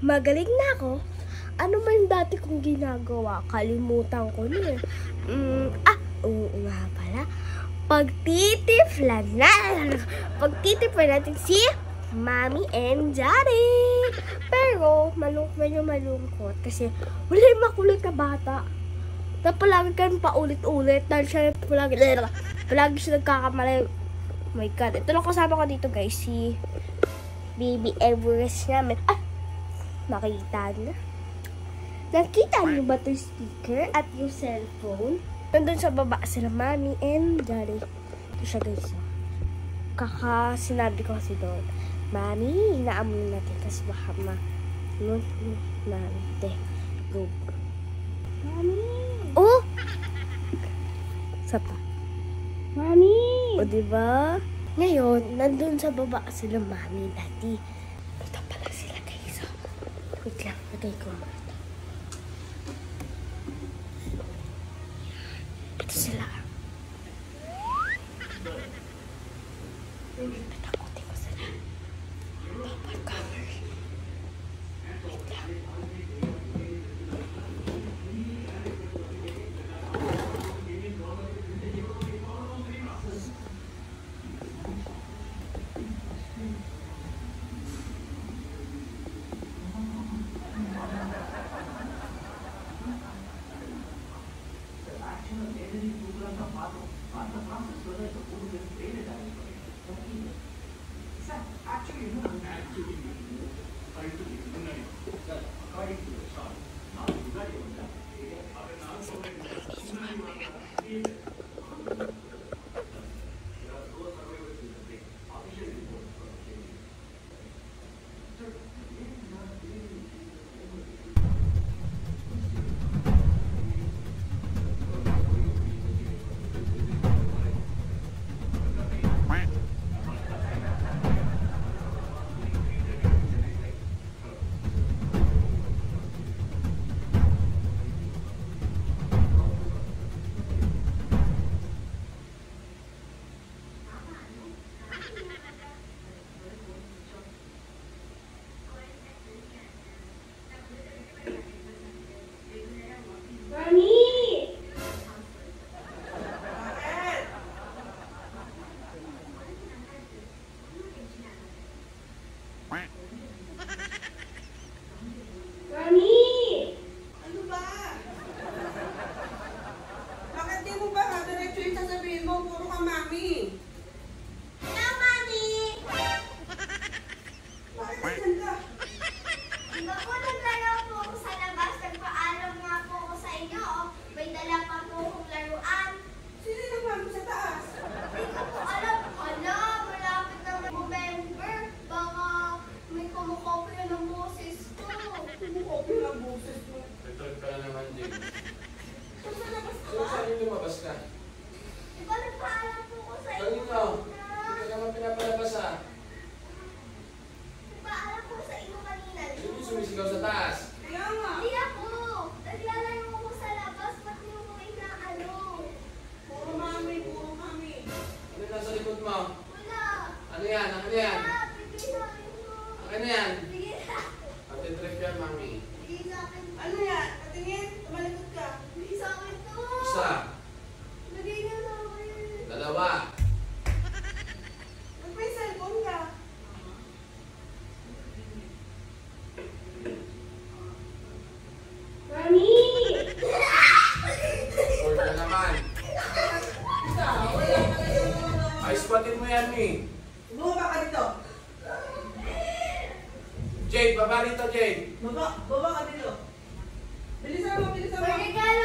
magaling na ako. Ano man dati kong ginagawa? Kalimutan ko na. Oo nga pala. Pagtitiplan natin si Mommy and Daddy. Pero, medyo malungkot kasi wala yung makulit na bata. Na palagi kang paulit-ulit dahil siya palagi siya nagkakamali. Oh my God. Ito lang kasama ko dito guys. Si Baby Everest namin. Nakita na. Nakita niyo ba ito yung speaker at yung cellphone? Nandun sa baba sila Mommy and Daddy. Ito siya guys. Sinabi ko kasi doon. Mommy, inaamoy natin kasi baka Mommy, go. Mommy! Oh! Sapa. Mommy! O diba? Ngayon, nandun sa baba sila Mommy, Daddy. Ito pala sila guys. Wait lang, patay ko. Ito sila. Natakotin ko sila. Bawal cover. Wait lang. Sumisigaw sa taas. Kaya nga. Hindi ako. Naglalaro ako sa labas. Pati yung mga inaano. Puro mami. Ano nasa likod mo? Wala. Ano yan? Ano yan? Bigay sa akin mo. Ano yan? Bigay sa akin. Pati-trip yan, mami. Bigay sa akin. Ano yan? Patingin, tumalikod ka. Bigay sa akin to. Isa. Bigay na sa akin. Dalawa. May cellphone ka. Mami! Four na naman. Ay, spatin mo yan, Mi. Bumaba ka dito. Jade, baba rito, Jade. Baba ka dito. Bilisan mo. Magregalo